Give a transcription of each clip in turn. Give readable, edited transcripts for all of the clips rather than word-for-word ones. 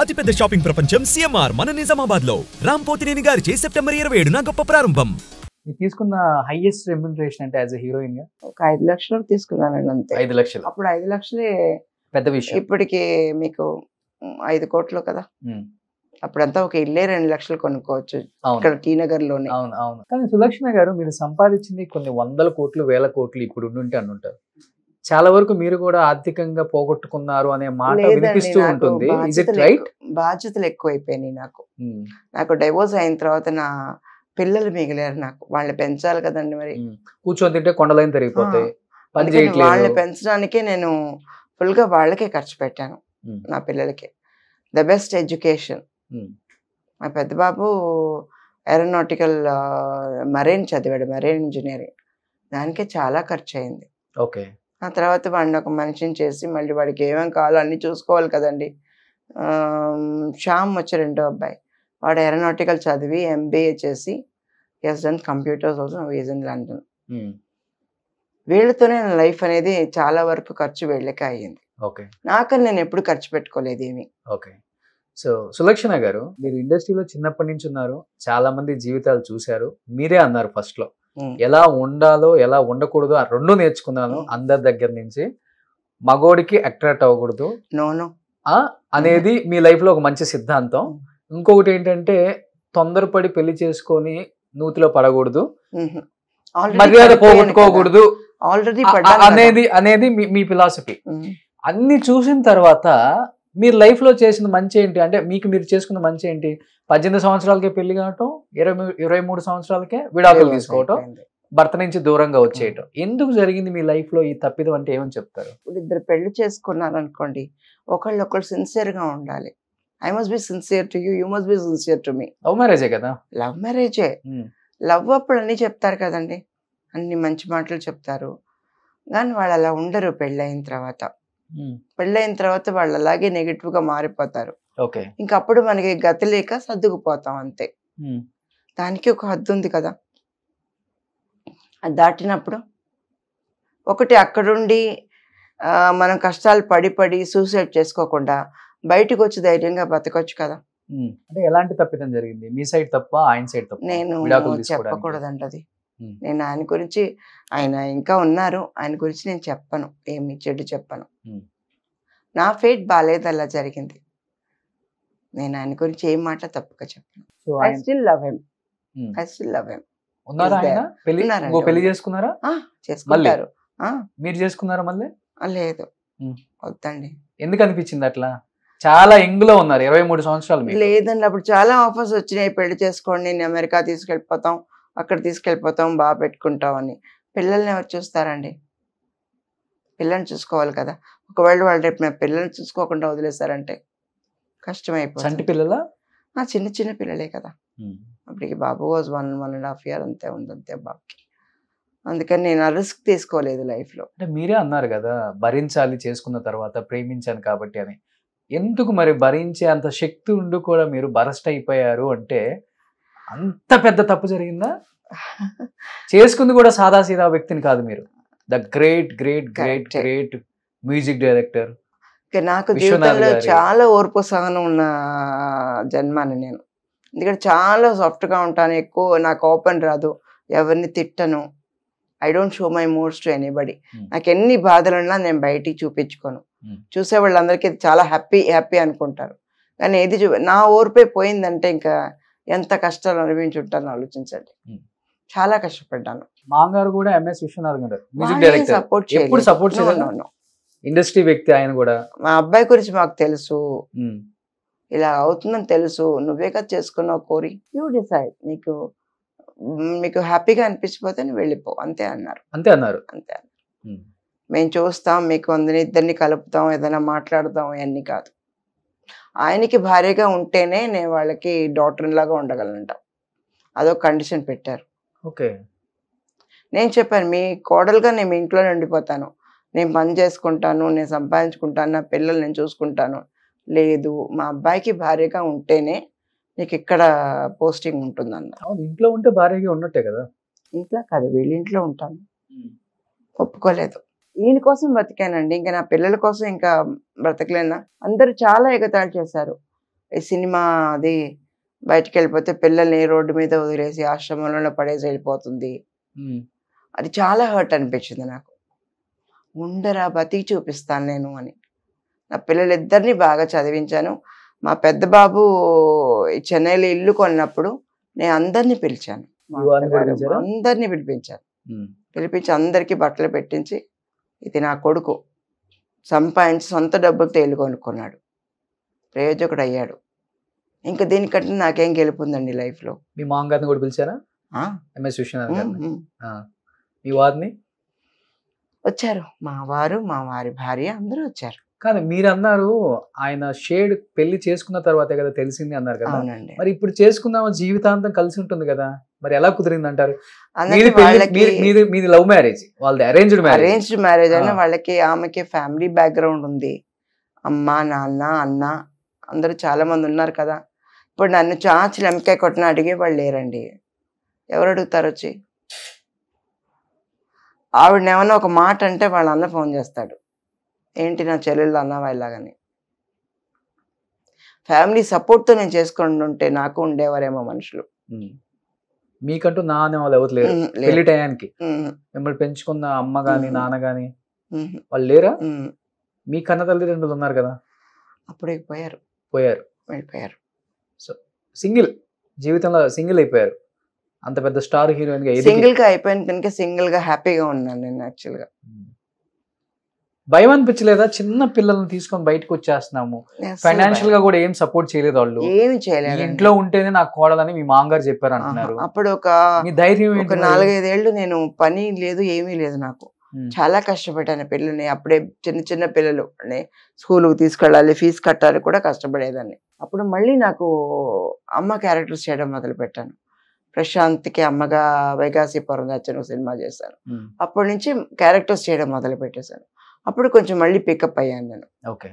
అతిపెద్ద షాపింగ్ ప్రపంచం సిఎంఆర్ మన నిజామాబాద్ లో రాంపోతినేని గారిచే సెప్టెంబర్ 27న గొప్ప ప్రారంభం. మీరు తీసుకున్న హైయెస్ట్ రెమ్యునరేషన్ అంటే యాజ్ ఎ హీరోయిన్ గా ఒక 5 లక్షలు తీసుకున్నానండి అంతే. 5 లక్షలు అప్పుడు 5 లక్షలే పెద్ద విషయం. ఇప్పటికి మీకు 5 కోట్లు కదా. అప్పుడంతా ఒక ఇల్లే 2 లక్షలు కొనుక్కోవచ్చు ఇక్కడ టీ నగర్ లోనే. అవును అవును. కానీ సులక్షణ గారు మీరు సంపాదించింది కొన్ని వందల కోట్లు వేల కోట్లు ఇప్పుడు ఉండుంటే అనుంటారు. చాలా వరకు మీరు కూడా ఆర్థికంగా పోగొట్టుకున్నారు అనే మాట వినిపిస్తూ ఉంటుంది. Is it right? బాధ్యతలు ఎక్కువైపోయినాయి నాకు. నాకు డైవోర్స్ అయిన తర్వాత నా పిల్లలు మిగిలారు. నాకు వాళ్ళని పెంచాలి కదండి. మరి కూర్చొని తింటే కొండలైన తిరిగిపోతాయి. వాళ్ళని పెంచడానికే నేను ఫుల్ గా వాళ్ళకే ఖర్చు పెట్టాను. నా పిల్లలకి ద బెస్ట్ ఎడ్యుకేషన్. మా పెద్ద బాబు ఏరోనాటికల్ మరైన్ చదివాడు, మరైన్ ఇంజనీరింగ్. దానికే చాలా ఖర్చు అయింది. ఓకే. ఆ తర్వాత వాడిని ఒక మనిషిని చేసి మళ్ళీ వాడికి ఏమేమి కావాలో అన్నీ చూసుకోవాలి కదండి. శ్యామ్ వచ్చి రెండో అబ్బాయి, వాడు ఏరోనాటికల్ చదివి MBA చేసి he's done computers also is in London. వీళ్ళతోనే నా లైఫ్ అనేది చాలా వరకు ఖర్చు వీళ్ళకే అయ్యింది. ఓకే. నాకని నేను ఎప్పుడు ఖర్చు పెట్టుకోలేదు ఏమి. ఓకే. సో సులక్షణ గారు, మీరు ఇండస్ట్రీలో చిన్నప్పటి నుంచి ఉన్నారు, చాలా మంది జీవితాలు చూశారు. మీరే అన్నారు ఫస్ట్ లో ఎలా ఉండాలో ఎలా ఉండకూడదు ఆ రెండు నేర్చుకున్నాను అందరి దగ్గర నుంచి. మగోడికి అట్రాక్ట్ అవ్వకూడదు అనేది మీ లైఫ్ లో ఒక మంచి సిద్ధాంతం. ఇంకొకటి ఏంటంటే తొందరపడి పెళ్లి చేసుకొని నూతిలో పడకూడదు, మర్యాద పోగొట్టుకోకూడదు అనేది మీ ఫిలాసఫీ. అన్ని చూసిన తర్వాత మీరు లైఫ్ లో చేసిన మంచి ఏంటి అంటే, మీకు మీరు చేసుకున్న మంచి ఏంటి? 18 సంవత్సరాలకే పెళ్లి కావటం, 23 సంవత్సరాలకే విడాకులు తీసుకోవటం, భర్త నుంచి దూరంగా వచ్చేయటం. ఎందుకు జరిగింది మీ లైఫ్ లో ఈ తప్పిదం అంటే ఏమని చెప్తారు? ఇప్పుడు ఇద్దరు పెళ్లి చేసుకున్నారు అనుకోండి, ఒకళ్ళు సిన్సియర్ గా ఉండాలి. I must be sincere to you, you must be sincere to me. Love మ్యారేజే కదా. లవ్ మ్యారేజే. లవ్ అప్పుడు అన్ని చెప్తారు కదండి, అన్ని మంచి మాటలు చెప్తారు. కానీ వాళ్ళు అలా ఉండరు. పెళ్ళైన తర్వాత వాళ్ళు అలాగే నెగిటివ్ గా మారిపోతారు. ఇంకప్పుడు మనకి గతి లేక సర్దుకుపోతాం అంతే. దానికి ఒక హద్దు ఉంది కదా. అది దాటినప్పుడు ఒకటి అక్కడుండి మనం కష్టాలు పడి సూసైడ్ చేసుకోకుండా బయటకు వచ్చి ధైర్యంగా బతకొచ్చు కదా. అంటే ఎలాంటి తప్పిదం జరిగింది? మీ సైడ్ తప్ప, ఆయన సైడ్ తప్ప? నేను చెప్పకూడదండి అది. నేను ఆయన గురించి, ఆయన ఇంకా ఉన్నారు, ఆయన గురించి నేను చెప్పను, ఏమి చెడు చెప్పను. నా ఫేట్ బాలేదు, అలా జరిగింది. నేను ఆయన గురించి ఏం మాట తప్పుగా చెప్పను. I still love him. పెళ్లి చేసుకున్నారా? చేసుకుంటారు. మీరు చేసుకున్నారా మళ్ళీ? లేదు, వద్దండి. ఎందుకు అనిపించింది అట్లా? చాలా యంగ్ లో ఉన్నారు, 23 సంవత్సరాలు. లేదండి, అప్పుడు చాలా ఆఫర్స్ వచ్చినాయి. పెళ్లి చేసుకోండి, నేను అమెరికా తీసుకెళ్ళిపోతాం, అక్కడ తీసుకెళ్ళిపోతాం, బాగా పెట్టుకుంటాం అని. పిల్లల్ని ఎవరు చూస్తారండి? పిల్లల్ని చూసుకోవాలి కదా. ఒకవేళ వాళ్ళు రేపు నా పిల్లల్ని చూసుకోకుండా వదిలేస్తారంటే కష్టమైపోతుంది. చంటి పిల్లల? చిన్న పిల్లలే కదా. అప్పటికి బాబు వాజ్ 1.5 years అంతే ఉందంతే బాబుకి. అందుకని నేను ఆ రిస్క్ తీసుకోలేదు లైఫ్ లో. అంటే మీరే అన్నారు కదా, భరించాలి చేసుకున్న తర్వాత, ప్రేమించాను కాబట్టి అని. ఎందుకు మరి భరించే అంత శక్తి ఉండి కూడా మీరు బరస్ట్ అయిపోయారు అంటే, అంత పెద్ద తప్పు జరిగిందా? చేసుకుంది కూడా సాదాసీదా వ్యక్తిని కాదు మీరు, ద గ్రేట్ మ్యూజిక్ డైరెక్టర్. నాకు జీవితంలో చాలా ఓర్పు సహనం ఉన్న జన్మని నేను. ఎందుకంటే చాలా సాఫ్ట్ గా ఉంటాను, ఎక్కువ నాకు ఓపెన్ రాదు, ఎవరిని తిట్టను. I don't show my moods to anybody. నాకు ఎన్ని బాధలున్నా నేను బయటికి చూపించుకోను. చూసే వాళ్ళందరికీ చాలా హ్యాపీ అనుకుంటారు. కానీ ఏది నా ఓర్పే పోయిందంటే ఇంకా ఎంత కష్టాలు అనుభవించుంటాను ఆలోచించండి. చాలా కష్టపడ్డాను. మాంగారు కూడా MS విశ్వనాథన్ గారు మ్యూజిక్ డైరెక్టర్, ఎప్పుడు సపోర్ట్ చేయను. ఇండస్ట్రీ వ్యక్తి ఆయన కూడా. మా అబ్బాయి గురించి మాకు తెలుసు, ఇలా అవుతుందని తెలుసు. నువ్వే కదా చేసుకున్నావు కోరి, యూ డిసైడ్, మీకు హ్యాపీగా అనిపించిపోతే నువ్వు వెళ్ళిపో, అంతే అన్నారు. మేము చూస్తాం, మీకు ఇద్దరిని కలుపుతాం, ఏదైనా మాట్లాడతాం, అవన్నీ కాదు. ఆయనకి భార్యగా ఉంటేనే నేను వాళ్ళకి డాటర్ లాగా ఉండగలనంట. అదొక కండిషన్ పెట్టారు. నేను చెప్పాను, మీ కోడలుగా నేను మీ ఇంట్లోనే ఉండిపోతాను, నేను పని చేసుకుంటాను, నేను సంపాదించుకుంటాను, నా పిల్లలు నేను చూసుకుంటాను. లేదు, మా అబ్బాయికి భార్యగా ఉంటేనే నీకు ఇక్కడ పోస్టింగ్ ఉంటుందన్న. ఇంట్లో ఉంటే భార్యగా ఉన్నట్టే కదా. ఇంట్లో కాదు, వీళ్ళ ఇంట్లో ఉంటాను. ఒప్పుకోలేదు. ఈయన కోసం బతికానండి, ఇంకా నా పిల్లల కోసం ఇంకా బ్రతకలేనా. అందరూ చాలా ఎగతాళి చేశారు. ఈ సినిమా అది బయటికి వెళ్ళిపోతే పిల్లల్ని రోడ్డు మీద వదిలేసి ఆశ్రమంలో పడేసి వెళ్ళిపోతుంది. అది చాలా హర్ట్ అనిపించింది నాకు. ఉండరా బతికి చూపిస్తాను నేను అని. నా పిల్లలిద్దరిని బాగా చదివించాను. మా పెద్ద బాబు చెన్నైలో ఇల్లు కొన్నప్పుడు నేను అందరినీ పిలిచాను, అందరినీ పిలిపించాను. పిలిపించి అందరికీ బట్టలు పెట్టించి, ఇది నా కొడుకు సంపాదించి సొంత డబ్బులతో ఇల్లు కొనుక్కున్నాడు, ప్రయోజకుడు అయ్యాడు, ఇంకా దీనికంటే నాకేం గెలుపుందండి లైఫ్లో. మీ మామగారిని కూడా పిలిచారా? ఎంఎస్ విశ్వనాథ్ గారిని. మీ వారిని వచ్చారు, మా వారు మా వారి భార్య అందరూ వచ్చారు. కానీ మీరు అన్నారు ఆయన షేడ్ పెళ్లి చేసుకున్న తర్వాతే కదా తెలిసింది అన్నారు కదా. అవునండి. మరి ఇప్పుడు చేసుకుందాం జీవితాంతం కలిసి ఉంటుంది కదా, మరి ఎలా కుదిరింది అంటారు? మీది లవ్ మ్యారేజ్, వాళ్ళది అరేంజ్డ్ మ్యారేజ్ అయినా వాళ్ళకి ఆమెకి ఫ్యామిలీ బ్యాక్గ్రౌండ్ ఉంది. అమ్మ నాన్న అన్న అందరూ చాలా మంది ఉన్నారు కదా. ఇప్పుడు నన్ను చాచి లెంకాయ కొట్టిన అడిగే వాళ్ళు లేరండి. ఎవరు అడుగుతారు వచ్చి? ఆవిడని ఏమన్నా ఒక మాట అంటే వాళ్ళ అన్న ఫోన్ చేస్తాడు, ఏంటి నా చెల్లెళ్ళు అన్నావా ఇలాగని. ఫ్యామిలీ సపోర్ట్తో నేను చేసుకుని ఉంటే నాకు ఉండేవారేమో మనుషులు. మీకంటూ నాన్న వాళ్ళు ఎవరు లేరు పెళ్లి టయానికి? మిమ్మల్ని పెంచుకున్న అమ్మ గాని నాన్న గాని వాళ్ళు లేరా? మీ కన్న తల్లిదండ్రులు ఉన్నారు కదా. అప్పుడే పోయారు, వెళ్ళిపోయారు. సో సింగిల్, జీవితంలో సింగిల్ అయిపోయారు. అంత పెద్ద స్టార్ హీరోయిన్ గా సింగిల్ గా అయిపోయిన కనుక సింగిల్ గా హ్యాపీగా ఉన్నాను నేను. యాక్చువల్ గా భయం అనిపించలేదా? చిన్న పిల్లల్ని తీసుకొని బయటకు వచ్చేస్తున్నాము, ఫైనాన్షియల్ గా కూడా ఏం సపోర్ట్ చేయలేదు వాళ్ళు, ఏమి చేయలేదు, ఇంట్లో ఉంటేనే నాకు కోడలని మీ మామగారు చెప్పారు అంటున్నారు. అప్పుడు ఒక ధైర్యం 4-5 ఏళ్ళు నేను పని లేదు ఏమీ లేదు నాకు. చాలా కష్టపడ్డాను. పిల్లల్ని అప్పుడే చిన్న పిల్లలు స్కూల్కి తీసుకెళ్ళాలి, ఫీజు కట్టాలి కూడా కష్టపడేదాన్ని. అప్పుడు మళ్ళీ నాకు అమ్మ క్యారెక్టర్స్ చేయడం మొదలు పెట్టాను. ప్రశాంత్కి అమ్మగా వైగాసిపురం నచ్చిన సినిమా చేశాను. అప్పటి నుంచి క్యారెక్టర్స్ చేయడం మొదలు పెట్టేశాను. అప్పుడు కొంచెం మళ్ళీ పికప్ అయ్యాను నేను. ఓకే.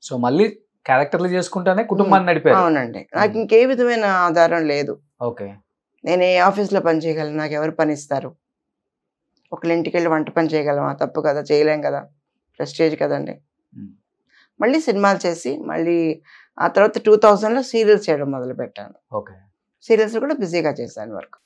సో మళ్ళీ క్యారెక్టర్లు చేసుకుంటానే కుటుంబాన్ని నడిపారు? అవునండి. నాకు ఇంకే విధమైన ఆధారం లేదు. ఓకే. నేను ఏ ఆఫీస్లో పని చేయగలను? నాకు ఎవరు పని ఇస్తారు? ఒకళ్ళ ఇంటికి వెళ్ళి వంట పని చేయగలమా? తప్పు కదా, చేయలేం కదా, ప్రెస్టేజ్ కదండి. మళ్ళీ సినిమాలు చేసి మళ్ళీ ఆ తర్వాత 2000లో సీరియల్స్ చేయడం మొదలు పెట్టాను. ఓకే. సీరియల్స్ కూడా బిజీగా చేశాను వర్క్.